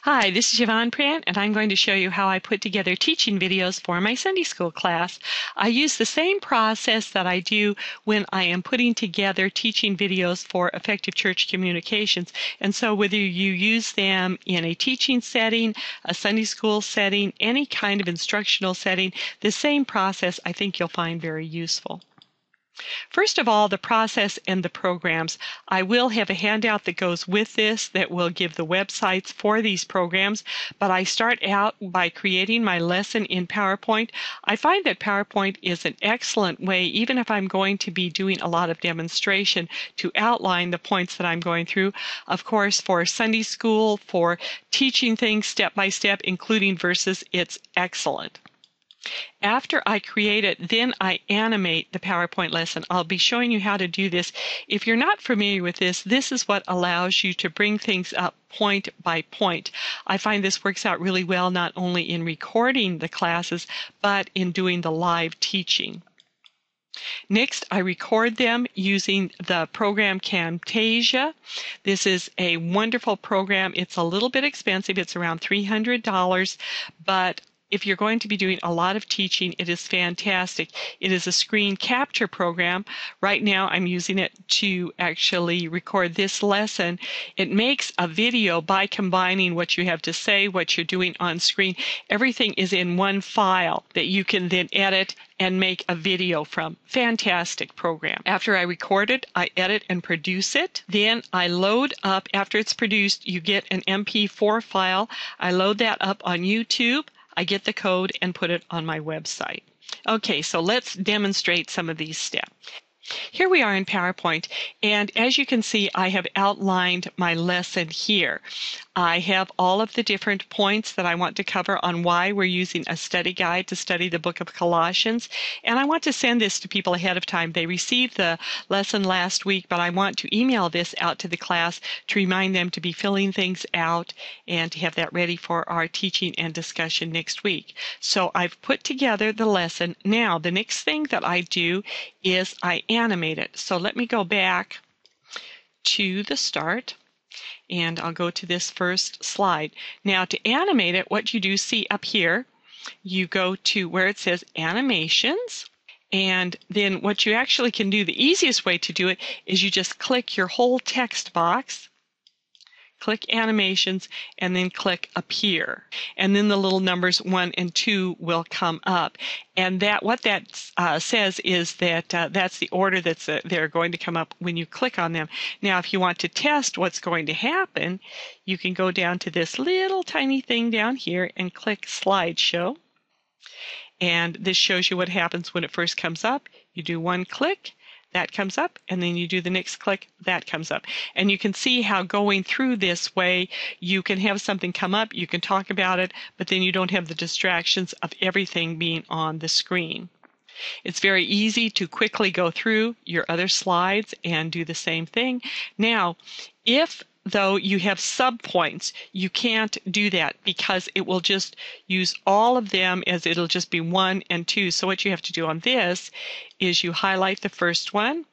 Hi, this is Yvon Prehn, and I'm going to show you how I put together teaching videos for my Sunday school class. I use the same process that I do when I am putting together teaching videos for effective church communications. And so whether you use them in a teaching setting, a Sunday school setting, any kind of instructional setting, the same process I think you'll find very useful. First of all, the process and the programs. I will have a handout that goes with this that will give the websites for these programs, but I start out by creating my lesson in PowerPoint. I find that PowerPoint is an excellent way, even if I'm going to be doing a lot of demonstration, to outline the points that I'm going through. Of course, for Sunday school, for teaching things step by step, including verses, it's excellent. After I create it, then I animate the PowerPoint lesson. I'll be showing you how to do this. If you're not familiar with this, this is what allows you to bring things up point by point. I find this works out really well not only in recording the classes, but in doing the live teaching. Next, I record them using the program Camtasia. This is a wonderful program. It's a little bit expensive. It's around $300, but if you're going to be doing a lot of teaching, it is fantastic. It is a screen capture program. Right now, I'm using it to actually record this lesson. It makes a video by combining what you have to say, what you're doing on screen. Everything is in one file that you can then edit and make a video from. Fantastic program. After I record it, I edit and produce it. Then I load up, after it's produced, you get an MP4 file. I load that up on YouTube. I get the code and put it on my website. Okay, so let's demonstrate some of these steps. Here we are in PowerPoint, and as you can see, I have outlined my lesson here. I have all of the different points that I want to cover on why we're using a study guide to study the book of Colossians, and I want to send this to people ahead of time. They received the lesson last week, but I want to email this out to the class to remind them to be filling things out and to have that ready for our teaching and discussion next week. So I've put together the lesson. Now, the next thing that I do is I animate it. So let me go back to the start, and I'll go to this first slide. Now, to animate it, what you do, see up here, you go to where it says Animations, and then what you actually can do, the easiest way to do it is you just click your whole text box, click Animations, and then click Appear. And then the little numbers 1 and 2 will come up. And what that says is that that's the order they're going to come up when you click on them. Now, if you want to test what's going to happen, you can go down to this little tiny thing down here and click Slideshow. And this shows you what happens when it first comes up. You do one click, that comes up, and then you do the next click, that comes up. And you can see how going through this way, you can have something come up, you can talk about it, but then you don't have the distractions of everything being on the screen. It's very easy to quickly go through your other slides and do the same thing. Now, if though you have subpoints, you can't do that because it will just use all of them as it'll just be 1 and 2. So what you have to do on this is you highlight the first one,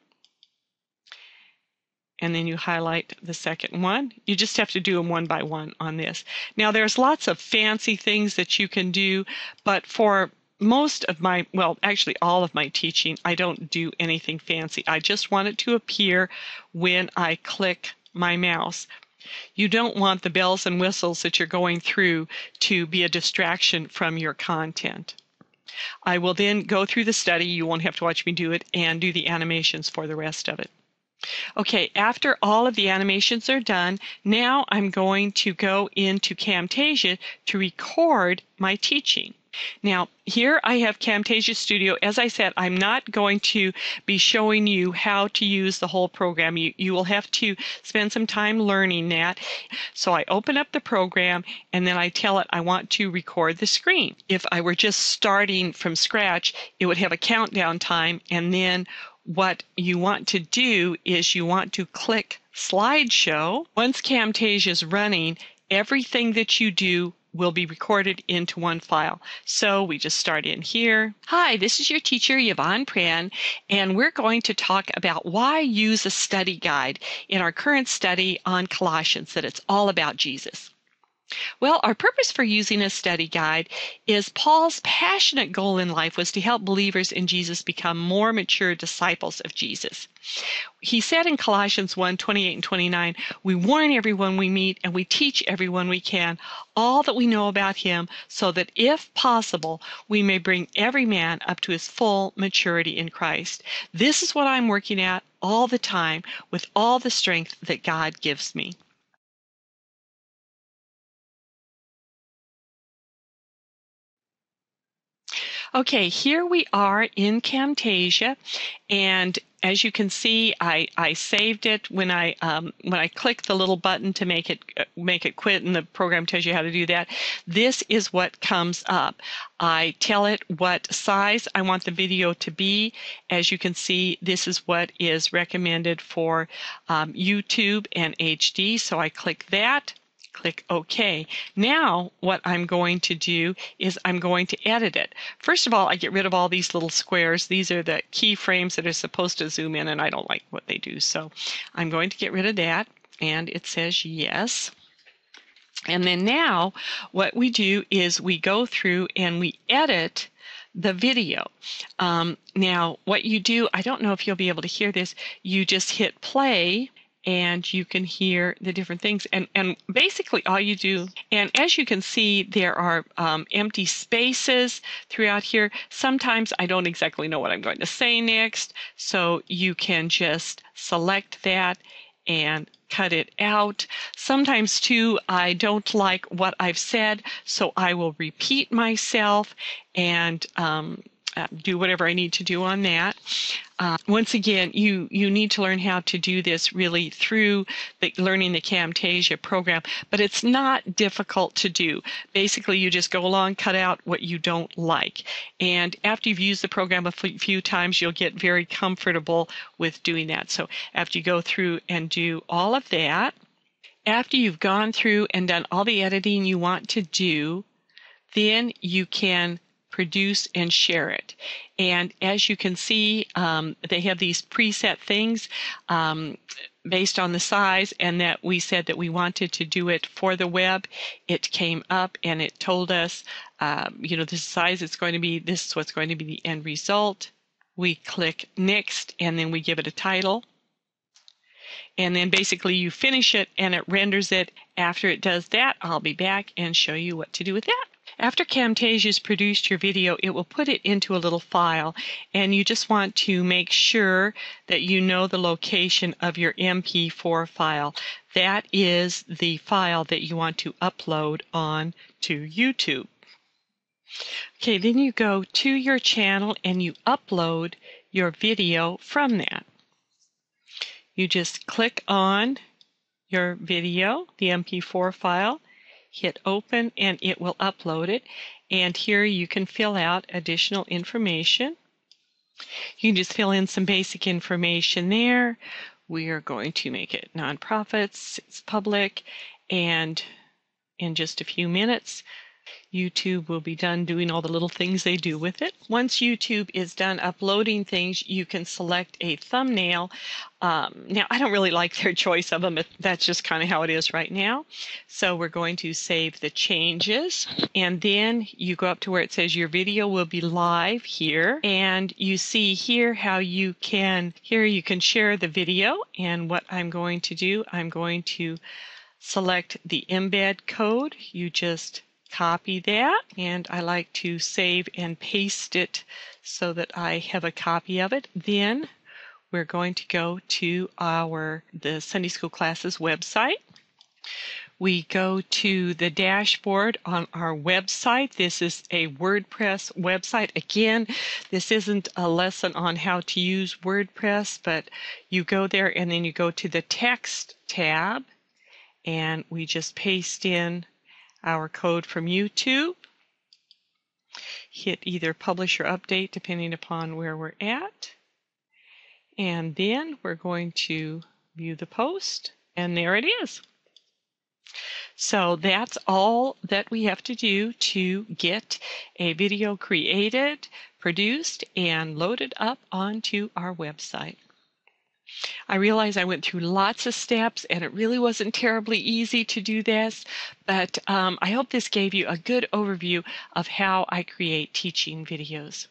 and then you highlight the second one. You just have to do them one by one on this. Now, there's lots of fancy things that you can do, but for most of my, well, actually all of my teaching, I don't do anything fancy. I just want it to appear when I click my mouse. You don't want the bells and whistles that you're going through to be a distraction from your content. I will then go through the study. You won't have to watch me do it, and do the animations for the rest of it. Okay, after all of the animations are done, now I'm going to go into Camtasia to record my teaching. Now, here I have Camtasia Studio. As I said, I'm not going to be showing you how to use the whole program. You will have to spend some time learning that. So I open up the program, and then I tell it I want to record the screen. If I were just starting from scratch, it would have a countdown time, and then what you want to do is you want to click Slideshow. Once Camtasia is running, everything that you do will be recorded into one file. So we just start in here. Hi, this is your teacher, Yvon Prehn, and we're going to talk about why use a study guide in our current study on Colossians, that it's all about Jesus. Well, our purpose for using a study guide is Paul's passionate goal in life was to help believers in Jesus become more mature disciples of Jesus. He said in Colossians 1:28 and 29, we warn everyone we meet and we teach everyone we can all that we know about him so that if possible, we may bring every man up to his full maturity in Christ. This is what I'm working at all the time with all the strength that God gives me. Okay, here we are in Camtasia, and as you can see, I saved it when I click the little button to make it quit, and the program tells you how to do that. This is what comes up. I tell it what size I want the video to be. As you can see, this is what is recommended for YouTube and HD. So I click that. Click OK. Now what I'm going to do is I'm going to edit it. First of all, I get rid of all these little squares. These are the keyframes that are supposed to zoom in, and I don't like what they do. So I'm going to get rid of that, and it says yes. And then now what we do is we go through and we edit the video. Now what you do, I don't know if you'll be able to hear this, you just hit play and you can hear the different things. And basically all you do, and as you can see, there are empty spaces throughout here. Sometimes I don't exactly know what I'm going to say next, so you can just select that and cut it out. Sometimes too, I don't like what I've said, so I will repeat myself and do whatever I need to do on that. Once again, you need to learn how to do this really through learning the Camtasia program, but it's not difficult to do. Basically, you just go along, cut out what you don't like. And after you've used the program a few times, you'll get very comfortable with doing that. So after you go through and do all of that, after you've gone through and done all the editing you want to do, then you can produce and share it. And as you can see, they have these preset things based on the size, and that we said that we wanted to do it for the web. It came up and it told us, the size it's going to be, this is what's going to be the end result. We click next and then we give it a title. And then basically you finish it and it renders it. After it does that, I'll be back and show you what to do with that. After Camtasia's produced your video, it will put it into a little file, and you just want to make sure that you know the location of your MP4 file. That is the file that you want to upload on to YouTube. Okay, then you go to your channel and you upload your video from that. You just click on your video, the MP4 file, hit open, and it will upload it. And here you can fill out additional information. You can just fill in some basic information there. We are going to make it nonprofits, it's public, and in just a few minutes, YouTube will be done doing all the little things they do with it. Once YouTube is done uploading things, you can select a thumbnail. Now, I don't really like their choice of them. That's just kind of how it is right now. So we're going to save the changes. And then you go up to where it says your video will be live here. And you see here how you can share the video. And what I'm going to do, I'm going to select the embed code. You just copy that, and I like to save and paste it so that I have a copy of it. Then we're going to go to the Sunday School Classes website. We go to the dashboard on our website. This is a WordPress website. Again, this isn't a lesson on how to use WordPress, but you go there and then you go to the text tab, and we just paste in our code from YouTube, hit either publish or update depending upon where we're at, and then we're going to view the post, and there it is. So that's all that we have to do to get a video created, produced, and loaded up onto our website. I realize I went through lots of steps and it really wasn't terribly easy to do this, but I hope this gave you a good overview of how I create teaching videos.